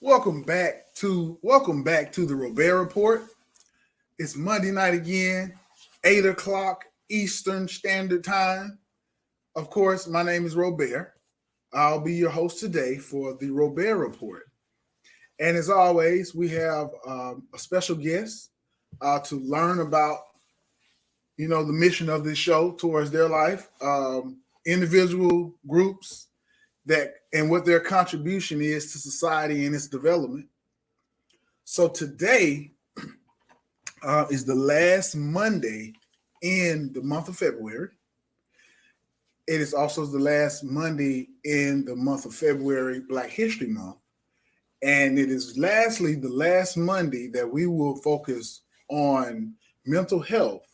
Welcome back to the Robaer Report. It's Monday night again, 8 o'clock Eastern Standard Time. Of course, my name is Robaer. I'll be your host today for the Robaer Report. And as always, we have a special guest to learn about, the mission of this show towards their life, individual groups that and what their contribution is to society and its development. So today is the last Monday in the month of February. It is also the last Monday in the month of February, Black History Month. And it is lastly the last Monday that we will focus on mental health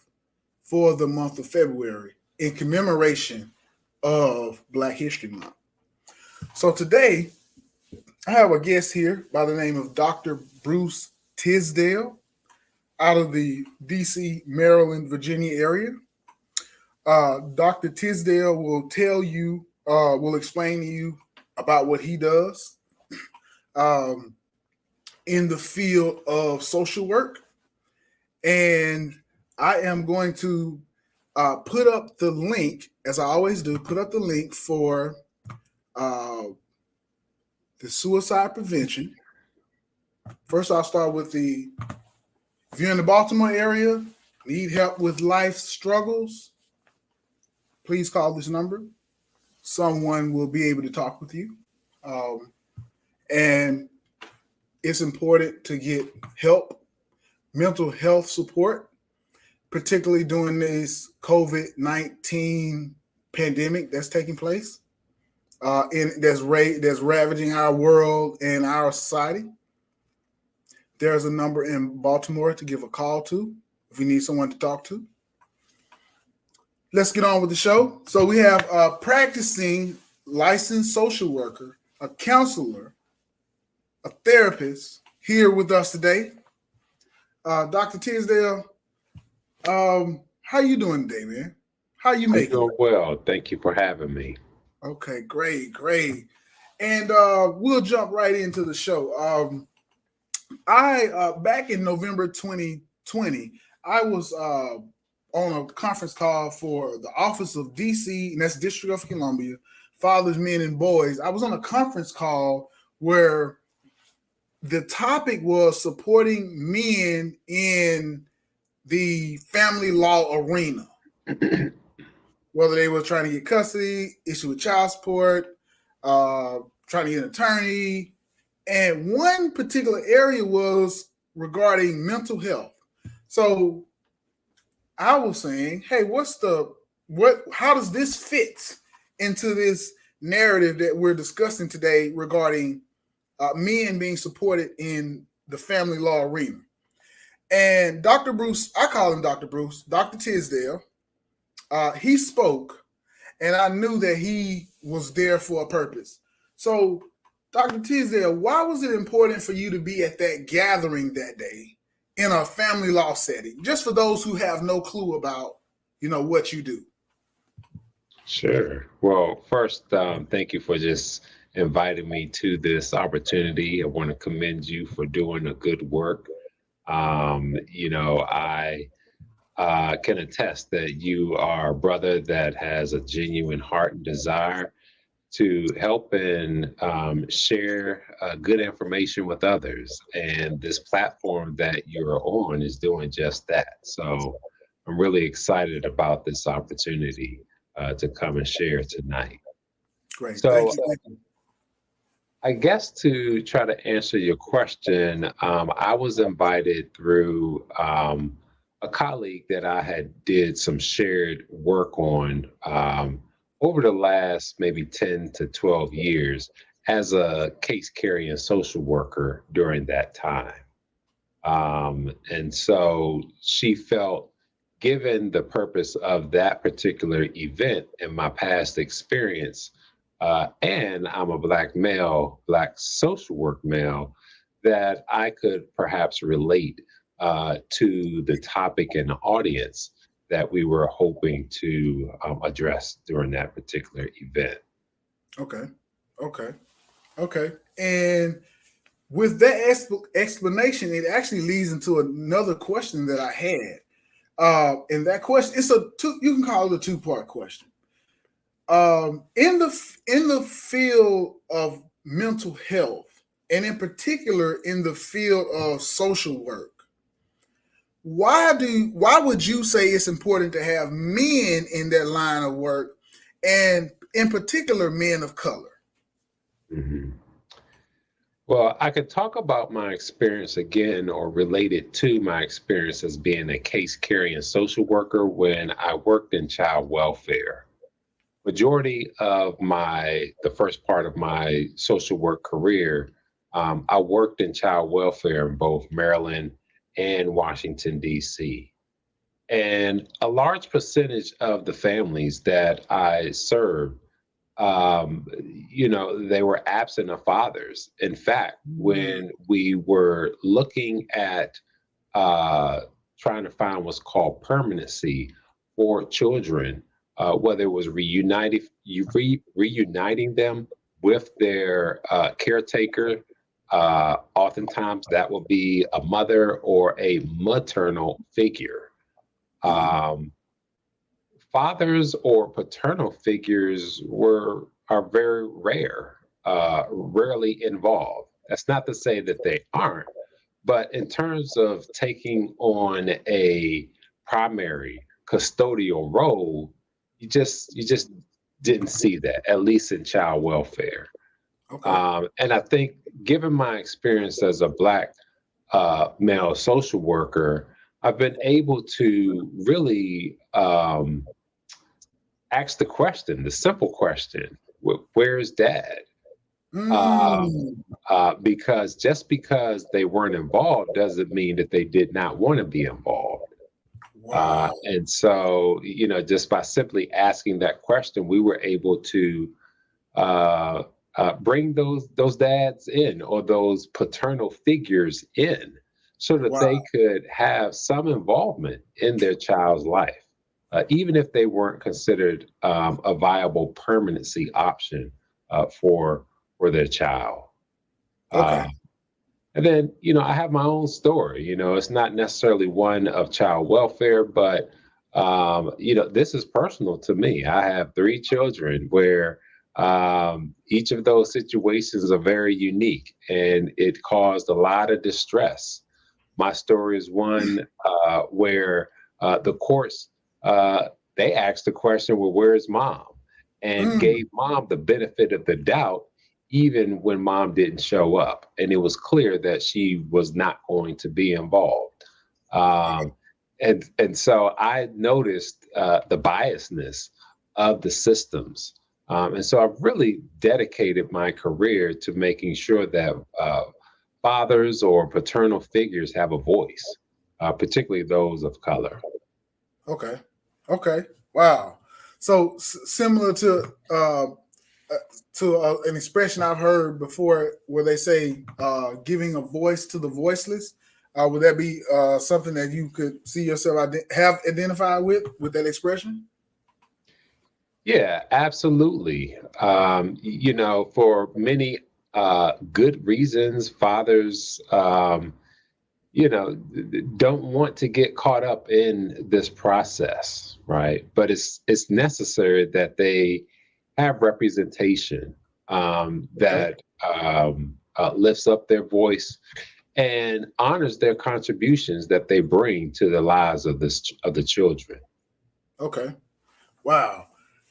for the month of February in commemoration of Black History Month. So today, I have a guest here by the name of Dr. Bruce Tisdale out of the DC, Maryland, Virginia area. Dr. Tisdale will explain to you about what he does in the field of social work. And I am going to put up the link, as I always do, for the suicide prevention. First, I'll start with if you're in the Baltimore area, need help with life struggles, please call this number. Someone will be able to talk with you. And it's important to get help, mental health support, particularly during this COVID-19 pandemic that's taking place. That's ravaging our world and our society. There's a number in Baltimore to give a call to if you need someone to talk to. Let's get on with the show. So we have a practicing licensed social worker, a counselor, a therapist here with us today. Dr. Tisdale, how you doing today, man? How you making? I'm doing well. Thank you for having me. Okay, great. And we'll jump right into the show. I back in November 2020, I was on a conference call for the Office of DC, and that's District of Columbia, Fathers, Men, and Boys. I was on a conference call where the topic was supporting men in the family law arena. Whether they were trying to get custody, issue with child support, trying to get an attorney. And one particular area was regarding mental health. So I was saying, hey, how does this fit into this narrative that we're discussing today regarding men being supported in the family law arena? And Dr. Bruce, I call him Dr. Bruce, Dr. Tisdale, he spoke, and I knew that he was there for a purpose. So, Dr. Tisdale, why was it important for you to be at that gathering that day in a family law setting? Just for those who have no clue about, what you do. Sure. Well, first, thank you for just inviting me to this opportunity. I want to commend you for doing a good work. I can attest that you are a brother that has a genuine heart and desire to help and share good information with others. And this platform that you're on is doing just that. So I'm really excited about this opportunity to come and share tonight. Great. So, Thank you. I guess to try to answer your question, I was invited through a colleague that I had did some shared work on over the last maybe 10 to 12 years as a case carrying social worker during that time. And so she felt, given the purpose of that particular event and my past experience, and I'm a Black male, Black social work male, that I could perhaps relate to the topic and the audience that we were hoping to address during that particular event. Okay. And with that explanation, it actually leads into another question that I had. And that question, you can call it a two-part question. In the field of mental health, and in particular in the field of social work, why would you say it's important to have men in that line of work, and in particular men of color? Mm-hmm. Well, I could talk about my experience again, or related to my experience as being a case carrying social worker when I worked in child welfare. Majority of the first part of my social work career, I worked in child welfare in both Maryland and Washington, D.C. And a large percentage of the families that I served, they were absent of fathers. In fact, when we were looking at trying to find what's called permanency for children, whether it was reuniting them with their caretaker, oftentimes that would be a mother or a maternal figure. Fathers or paternal figures are very rare, rarely involved. That's not to say that they aren't, but in terms of taking on a primary custodial role, you just didn't see that, at least in child welfare. Okay. And I think, given my experience as a Black male social worker, I've been able to really ask the simple question, where's dad? Because just because they weren't involved doesn't mean that they did not want to be involved. Wow. And so, just by simply asking that question, we were able to bring those dads in, or those paternal figures in, so that Wow. they could have some involvement in their child's life, even if they weren't considered a viable permanency option for their child. Okay. And then, I have my own story. It's not necessarily one of child welfare, but this is personal to me. I have 3 children where each of those situations are very unique, and it caused a lot of distress. My story is one where the courts, they asked the question, well, where's mom? And gave mom the benefit of the doubt, even when mom didn't show up. And it was clear that she was not going to be involved. And so I noticed the biasness of the systems. And so I've really dedicated my career to making sure that fathers or paternal figures have a voice, particularly those of color. Okay. Wow. So similar to an expression I've heard before, where they say giving a voice to the voiceless. Would that be something that you could see yourself have identified with that expression? Yeah, absolutely. For many good reasons, fathers, don't want to get caught up in this process, right? But it's necessary that they have representation that lifts up their voice and honors their contributions that they bring to the lives of the children. Okay. Wow.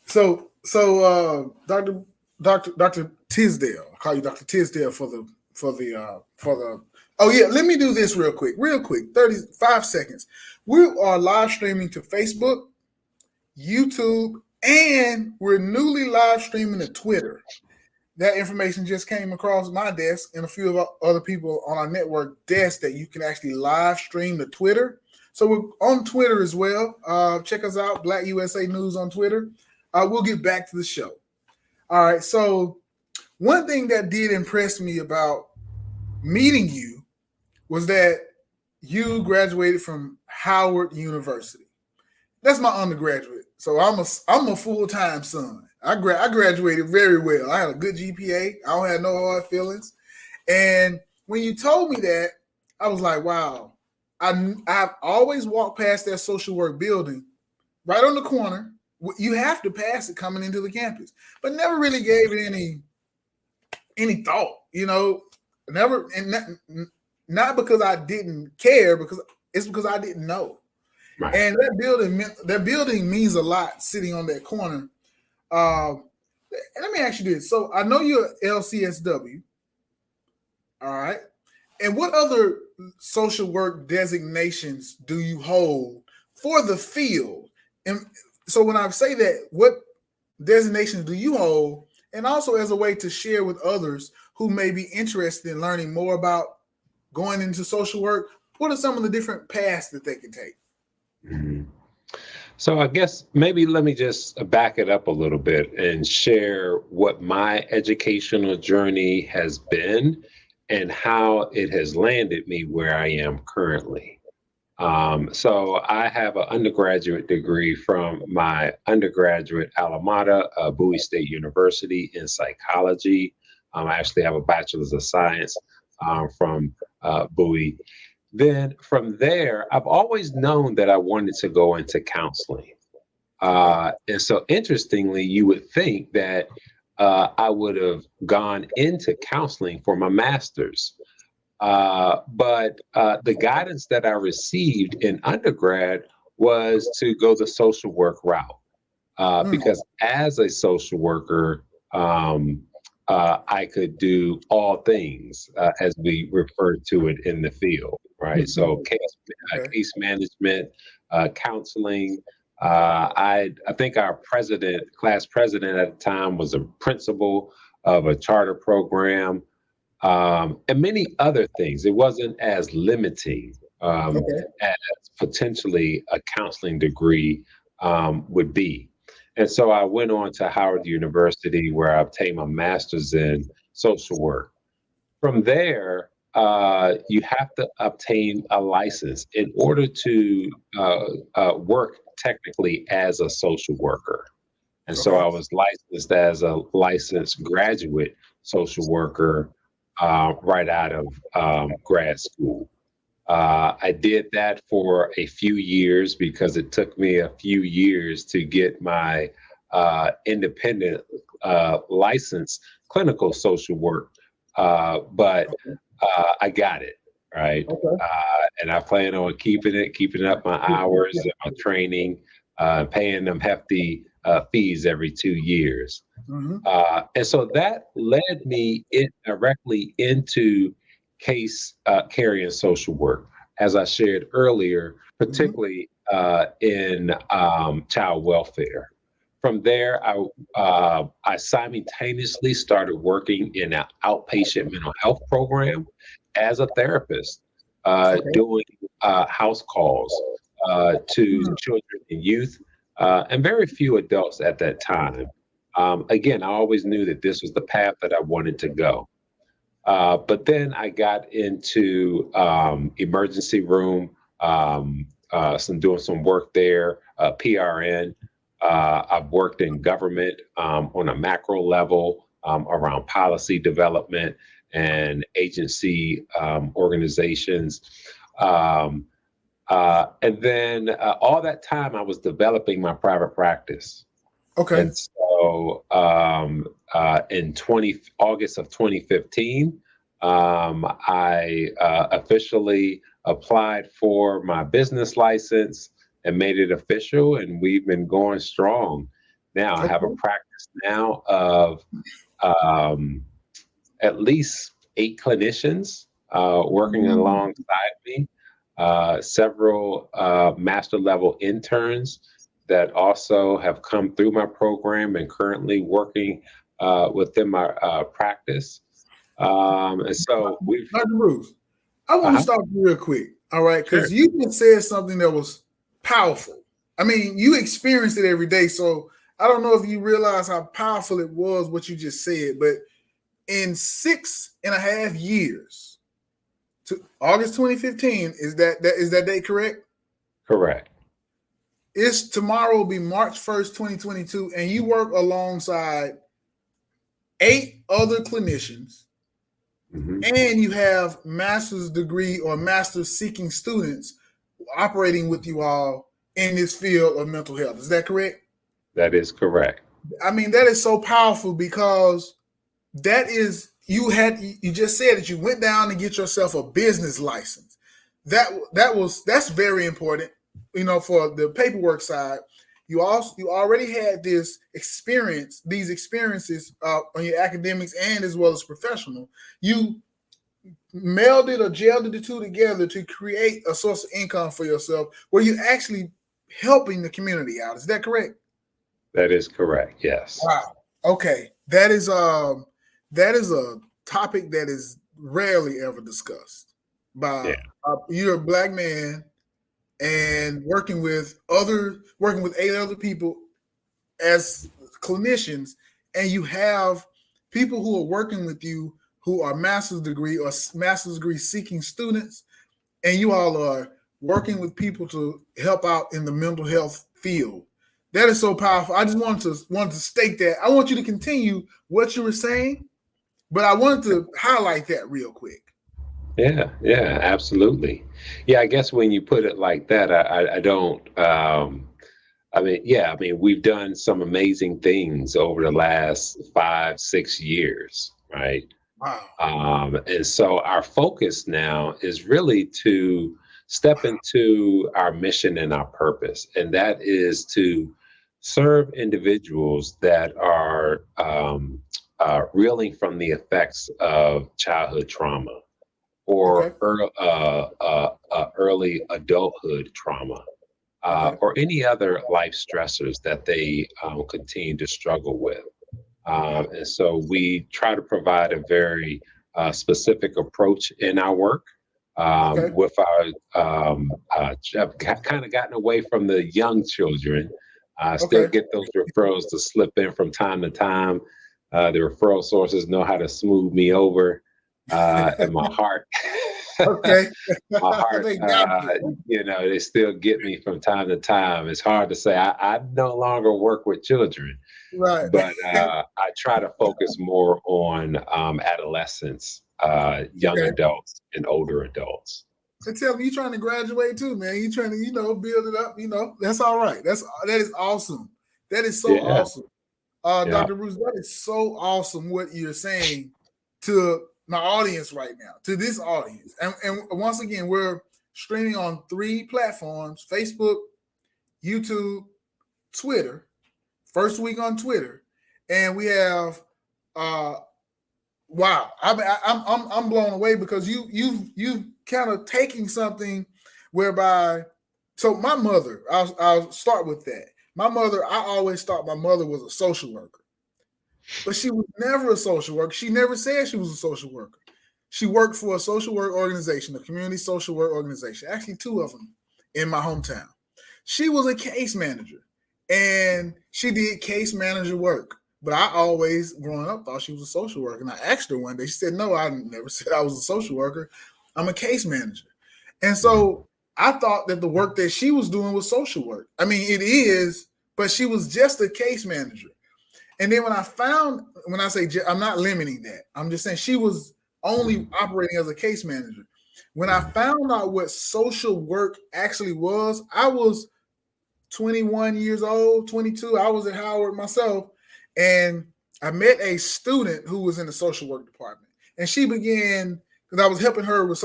So Dr. Tisdale, I'll call you Dr. Tisdale for the. Oh yeah, let me do this real quick, 35 seconds. We are live streaming to Facebook, YouTube, and we're newly live streaming to Twitter. That information just came across my desk and a few of other people on our network desk, that you can actually live stream to Twitter. So we're on Twitter as well. Check us out, Black USA News on Twitter. We'll get back to the show. All right. So one thing that did impress me about meeting you was that you graduated from Howard University. That's my undergraduate. So I'm a full-time son. I graduated very well. I had a good GPA. I don't have no hard feelings. And when you told me that, I was like, wow. I've always walked past that social work building right on the corner. You have to pass it coming into the campus, but never really gave it any thought. Never, and not because I didn't care, because I didn't know. Right. And that building means a lot sitting on that corner. Let me ask you this. So I know you're LCSW. All right. And what other social work designations do you hold for the field? And so when I say that, what designations do you hold? And also as a way to share with others who may be interested in learning more about going into social work, what are some of the different paths that they can take? Mm-hmm. So I guess maybe let me just back it up a little bit and share what my educational journey has been and how it has landed me where I am currently. So I have an undergraduate degree from my undergraduate alma mater, Bowie State University, in psychology. I actually have a bachelor's of science from Bowie. Then from there, I've always known that I wanted to go into counseling. And so interestingly, you would think that I would have gone into counseling for my master's. But the guidance that I received in undergrad was to go the social work route. Because as a social worker, I could do all things, as we refer to it in the field, right? So case management, counseling. I think our class president at the time, was a principal of a charter program, and many other things. It wasn't as limiting as potentially a counseling degree would be. And so I went on to Howard University, where I obtained my master's in social work. From there, you have to obtain a license in order to work technically as a social worker. And so I was licensed as a licensed graduate social worker right out of grad school. I did that for a few years because it took me a few years to get my independent license clinical social work, but I got it, right? And I plan on keeping up my hours and my training, paying them hefty fees every 2 years. And so that led me directly into case carrying social work, as I shared earlier, particularly in child welfare. From there, I simultaneously started working in an outpatient mental health program as a therapist, doing house calls to children and youth, and very few adults at that time. Again, I always knew that this was the path that I wanted to go. But then I got into emergency room, doing some work there, PRN. I've worked in government on a macro level around policy development and agency organizations. And then all that time I was developing my private practice. And so in August of 2015, I officially applied for my business license and made it official, and we've been going strong. Now I have a practice now of at least 8 clinicians working alongside me, several master level interns that also have come through my program and currently working within my practice. And so we've. Dr. Bruce, I want to stop you real quick, all right? Because you just said something that was powerful. I mean, you experience it every day, so I don't know if you realize how powerful it was what you just said, but in 6.5 years, to August 2015, is that date correct? Correct. Tomorrow will be March 1st, 2022, and you work alongside 8 other clinicians Mhm. and you have master's degree or master's seeking students operating with you all in this field of mental health. Is that correct? That is correct. I mean, that is so powerful because that is you just said that you went down to get yourself a business license. That's very important, for the paperwork side. You already had these experiences on your academics and as well as professional. You melded or gelled the two together to create a source of income for yourself where you're actually helping the community out. Is that correct? That is correct. Yes. Wow. Okay. That is a topic that is rarely ever discussed by Yeah. you're a black man and working with 8 other people as clinicians, and you have people who are working with you who are master's degree or master's degree seeking students, and you all are working with people to help out in the mental health field. That is so powerful. I just wanted to state that. I want you to continue what you were saying, but I wanted to highlight that real quick. Yeah. Yeah. Absolutely. Yeah. I guess when you put it like that, I don't. I mean, yeah. I mean, we've done some amazing things over the last 5, 6 years, right? Wow. And so our focus now is really to step into our mission and our purpose, and that is to serve individuals that are reeling from the effects of childhood trauma Okay. or early adulthood trauma. Okay. Or any other life stressors that they continue to struggle with. And so we try to provide a very specific approach in our work Okay. with our, have kind of gotten away from the young children. Still Okay. get those referrals to slip in from time to time. The referral sources know how to smooth me over, and my heart. Okay. My heart, They got you. they still get me from time to time. It's hard to say. I no longer work with children, Right. but I try to focus more on adolescents, young Okay. adults, and older adults. They tell me you trying to graduate too, man. You trying to, build it up. That's all right. That is awesome. That is so Yeah, awesome. yeah, Dr. Bruce, that is so awesome what you're saying to my audience right now, to this audience. And once again, we're streaming on 3 platforms: Facebook, YouTube, Twitter. First week on Twitter, and we have wow. I'm blown away because you've kind of taking something whereby. So my mother, I'll start with that. My mother, I always thought my mother was a social worker, but she was never a social worker. She never said she was a social worker. She worked for a social work organization, a community social work organization, actually 2 of them in my hometown. She was a case manager and she did case manager work. But I always, growing up, thought she was a social worker. And I asked her one day, she said, "No, I never said I was a social worker. I'm a case manager." And so I thought that the work that she was doing was social work. I mean, it is, but she was just a case manager. And then when I say, I'm not limiting that, I'm just saying she was only operating as a case manager. When I found out what social work actually was, I was 21 years old, 22. I was at Howard myself, and I met a student who was in the social work department. And she began, because I was helping her with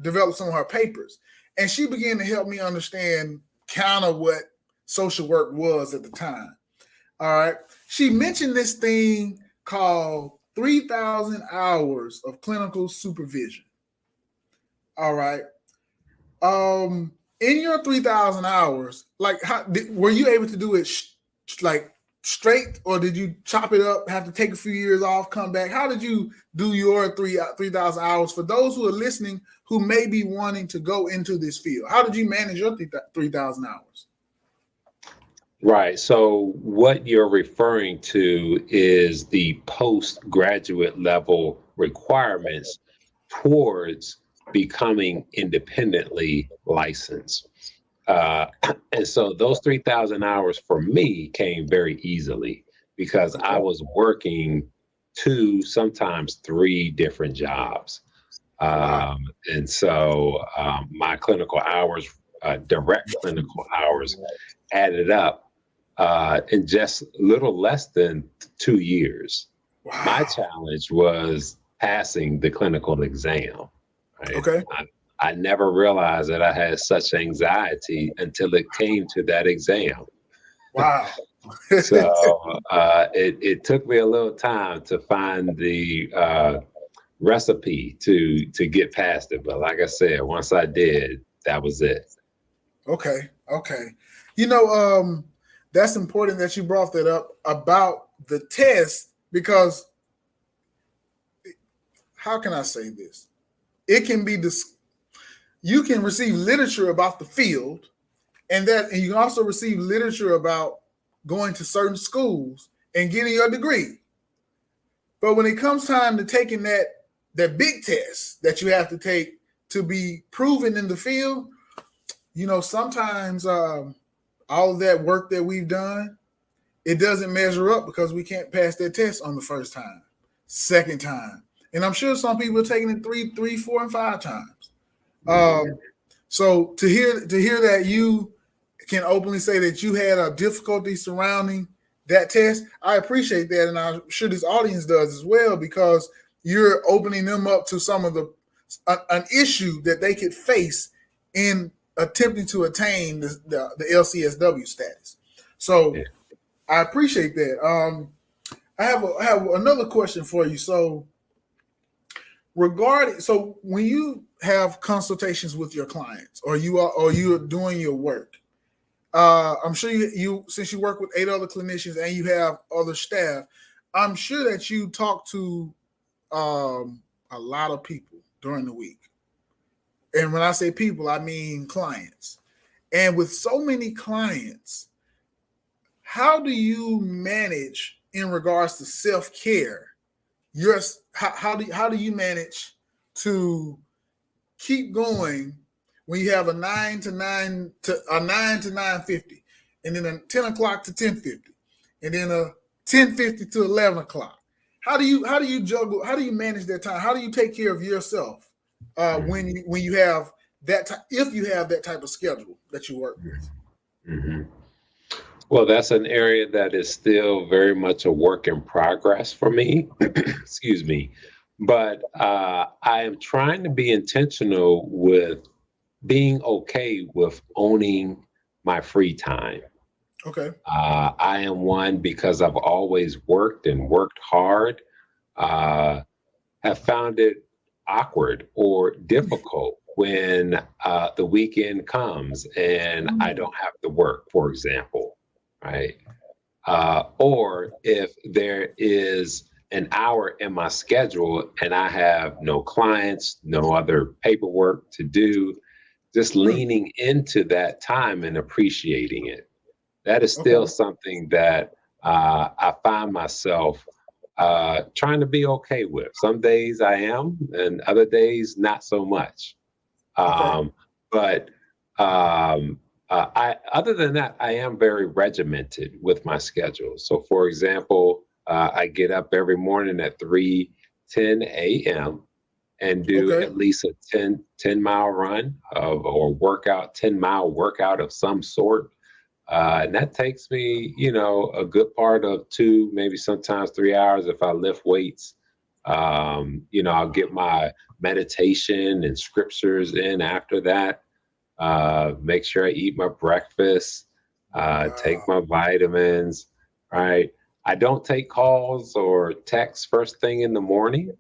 develop some of her papers. And she began to help me understand kind of what social work was at the time. All right. She mentioned this thing called 3,000 hours of clinical supervision. All right. In your 3,000 hours, like, were you able to do it like straight, or did you chop it up, have to take a few years off, come back? How did you do your 3,000 hours for those who are listening who may be wanting to go into this field? How did you manage your 3,000 hours? right. So what you're referring to is the postgraduate level requirements towards becoming independently licensed. Uh, and so those 3,000 hours for me came very easily because I Okay. was working 2, sometimes 3 different jobs. Wow. And so my clinical hours, direct clinical hours, added up in just a little less than 2 years. My Wow. challenge was passing the clinical exam. Right? Okay. I never realized that I had such anxiety until it came to that exam. Wow. So it took me a little time to find the recipe to get past it. But like I said, once I did, that was it. Okay. Okay. That's important that you brought that up about the test because how can I say this? It can be you can receive literature about the field and you can also receive literature about going to certain schools and getting your degree. But when it comes time to taking that big test that you have to take to be proven in the field, sometimes all of that work that we've done, it doesn't measure up because we can't pass that test on the first time, second time. And I'm sure some people are taking it three, 4, and 5 times. Mhm. So to hear that you can openly say that you had a difficulty surrounding that test, I appreciate that, and I'm sure this audience does as well because you're opening them up to some of an issue that they could face in attempting to attain the LCSW status. So Yeah. I appreciate that. I have another question for you. So when you have consultations with your clients or you're doing your work, I'm sure you since you work with 8 other clinicians and you have other staff, I'm sure that you talk to a lot of people during the week. And when I say people, I mean clients. And with so many clients, how do you manage in regards to self-care? How do you manage to keep going when you have a 9 to 9:50, and then a 10 o'clock to 10:50, and then a 10:50 to 11 o'clock? How do you juggle? How do you manage that time? How do you take care of yourself when you have if you have that type of schedule that you work with? Mhm. Well, that's an area that is still very much a work in progress for me. Excuse me. But I am trying to be intentional with being okay with owning my free time. Okay. I am one because I've always worked and worked hard, uh, have found it awkward or difficult when the weekend comes and I don't have to work, for example, right? Or if there is an hour in my schedule and I have no clients, no other paperwork to do, just Mm, leaning into that time and appreciating it. That is still okay. something that I find myself trying to be okay with. Some days I am, and other days not so much. Okay. But other than that, I am very regimented with my schedule. So, for example, I get up every morning at 3:10 a.m. and do Okay. at least a 10 mile run or workout, 10-mile workout of some sort. And that takes me, a good part of 2, maybe sometimes 3 hours if I lift weights. I'll get my meditation and scriptures in after that. Make sure I eat my breakfast, take Wow. my vitamins, right? I don't take calls or texts first thing in the morning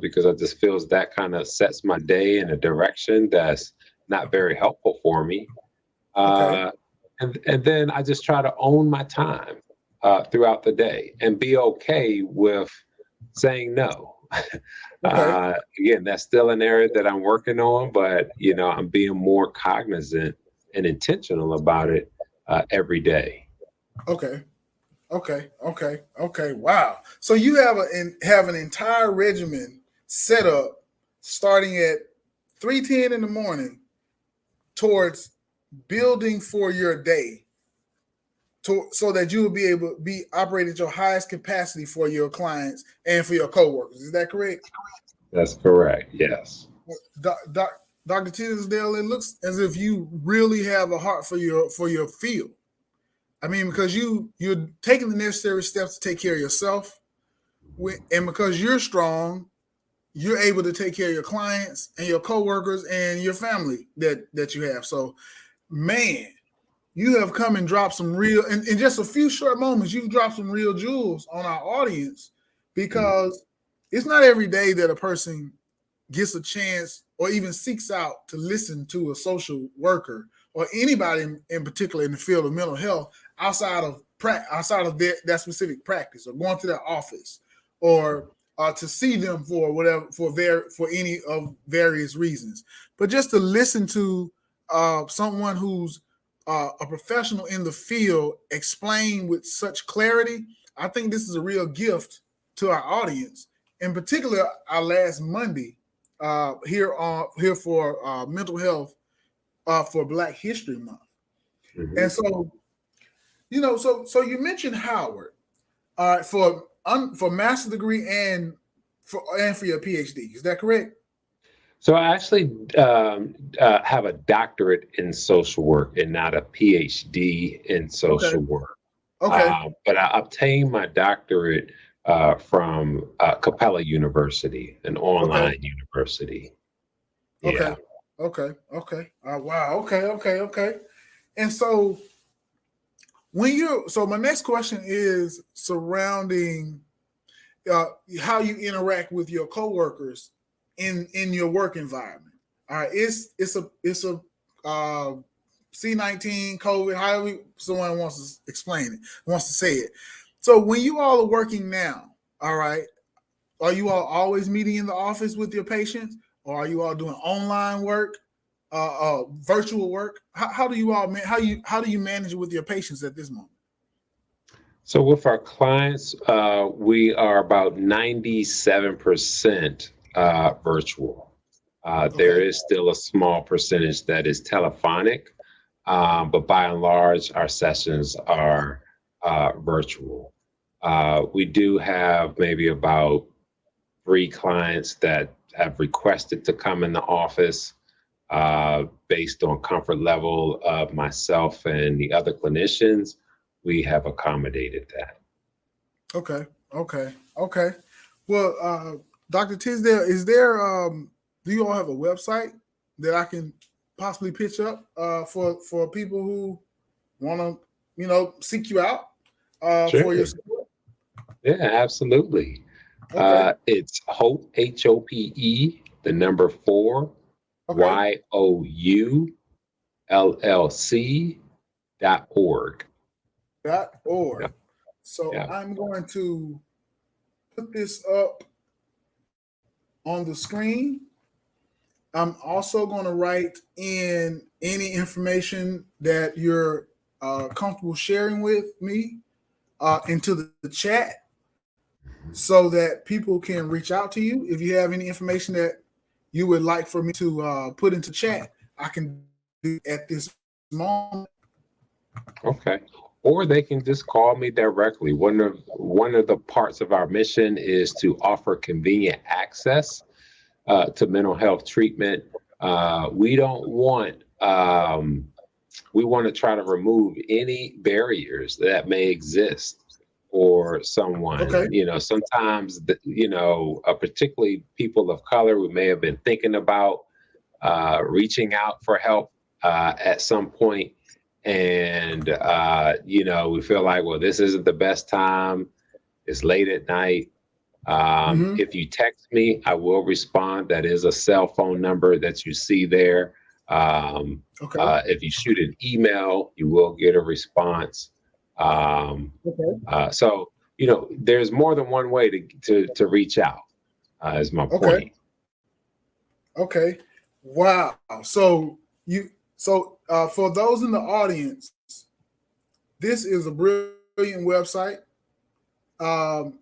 because I just feels that kind of sets my day in a direction that's not very helpful for me. Okay. Uh, and then I just try to own my time throughout the day and be okay with saying no. Okay. Again, that's still an area that I'm working on, but I'm being more cognizant and intentional about it every day. Okay. Okay, okay, okay. Wow. So you have an entire regimen set up starting at 3:10 in the morning towards building for your day so that you will be able to be operate at your highest capacity for your clients and for your coworkers. Is that correct? That's correct. Yes. Dr. Tisdale, it looks as if you really have a heart for your field. I mean, because you're taking the necessary steps to take care of yourself, and because you're strong, you're able to take care of your clients and your coworkers and your family that you have. So, man, you have come and dropped some real, in just a few short moments, you've dropped some real jewels on our audience, because it's not every day that a person gets a chance or even seeks out to listen to a social worker or anybody in particular in the field of mental health outside of that specific practice, or going to their office, or to see them for any of various reasons. But just to listen to someone who's a professional in the field explain with such clarity, I think this is a real gift to our audience. In particular, our last Monday here for mental health for Black History Month. Mm-hmm. And so, so you mentioned Howard, for master's degree and for your PhD. Is that correct? So I actually have a doctorate in social work and not a PhD in social work. Okay. But I obtained my doctorate from Capella University, an online university. Yeah. Okay. Wow. Okay. And so so my next question is surrounding how you interact with your coworkers in your work environment. All right, it's a C-19 COVID, however someone wants to explain it, wants to say it. So when you all are working now, all right, are you all always meeting in the office with your patients, or are you all doing online work, virtual work? How do you all how do you manage it with your patients at this moment? So with our clients, we are about 97% virtual. There is still a small percentage that is telephonic, but by and large, our sessions are virtual. We do have maybe about 3 clients that have requested to come in the office based on comfort level of myself and the other clinicians. We have accommodated that. Okay. Well, Dr. Tisdale, is there do you all have a website that I can possibly pitch up for people who want to seek you out Sure. for your support? Yeah, absolutely. Okay. It's Hope, HOPE, the number 4, Okay. YOULLC.org. .org. Yep. So Yep. I'm going to put this up on the screen. I'm also going to write in any information that you're comfortable sharing with me into the chat, so that people can reach out to you. If you have any information that you would like for me to put into chat, I can do at this moment. Okay. Or they can just call me directly. One of the parts of our mission is to offer convenient access to mental health treatment. We don't want we want to try to remove any barriers that may exist for someone. Okay. Sometimes particularly people of color, we may have been thinking about reaching out for help at some point. And, we feel like, well, this isn't the best time. It's late at night. If you text me, I will respond. That is a cell phone number that you see there. If you shoot an email, you will get a response. So, there's more than one way to reach out, is my point. Okay. Wow. So for those in the audience, this is a brilliant website.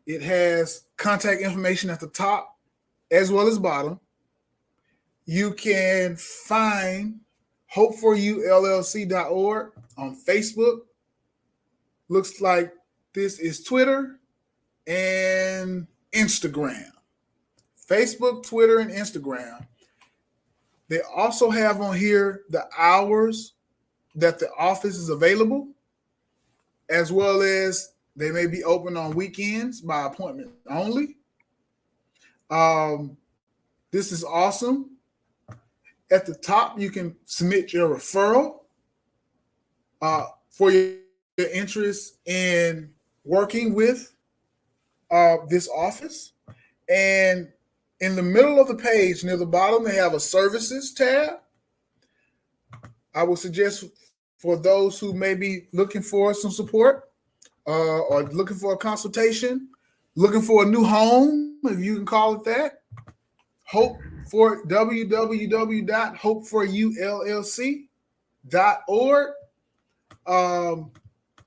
It has contact information at the top as well as bottom. You can find hopeforyoullc.org on Facebook, looks like this is Twitter and Instagram. Facebook, Twitter, and Instagram. They also have on here the hours that the office is available, as well as they may be open on weekends by appointment only. This is awesome. At the top, you can submit your referral for your interest in working with this office. And in the middle of the page, near the bottom, they have a services tab. I would suggest for those who may be looking for some support or looking for a consultation, looking for a new home, if you can call it that, www.hopeforUllc.org.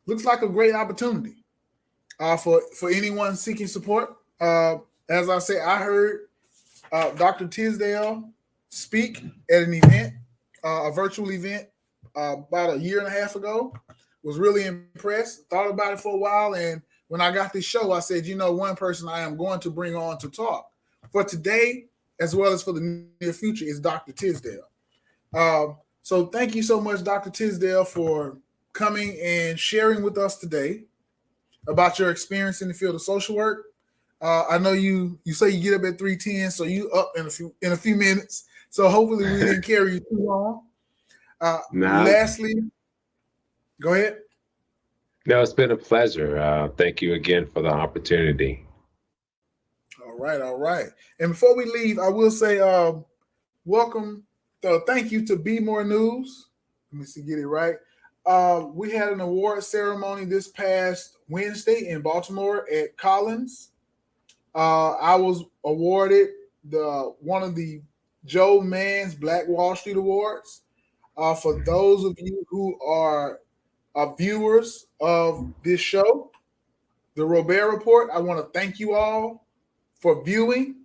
Looks like a great opportunity for anyone seeking support. As I say, I heard Dr. Tisdale speak at an event, a virtual event, about a year and a half ago. Was really impressed, thought about it for a while. And when I got this show, I said, one person I am going to bring on to talk for today, as well as for the near future, is Dr. Tisdale. So thank you so much, Dr. Tisdale, for coming and sharing with us today about your experience in the field of social work. I know you say you get up at 3:10, so you up in a few minutes. So hopefully we didn't carry you too long. Lastly, go ahead. No, it's been a pleasure. Thank you again for the opportunity. All right. And before we leave, I will say welcome. Thank you to Be More News. Let me see, get it right. We had an award ceremony this past Wednesday in Baltimore at Collins. I was awarded one of the Joe Mann's Black Wall Street Awards. For those of you who are viewers of this show, the Robaer Report, I want to thank you all for viewing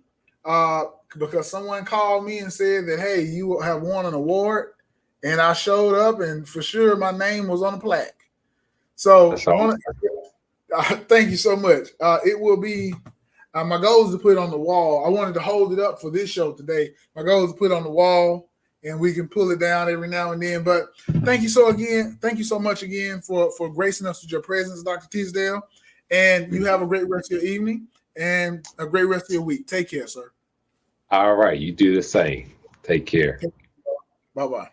because someone called me and said that, hey, you have won an award. And I showed up, and for sure my name was on the plaque. So thank you so much. It will be my goal is to put it on the wall. I wanted to hold it up for this show today. My goal is to put it on the wall, and we can pull it down every now and then. But thank you so much again for gracing us with your presence, Dr. Tisdale. And you have a great rest of your evening and a great rest of your week. Take care, sir. All right. You do the same. Take care. Bye-bye.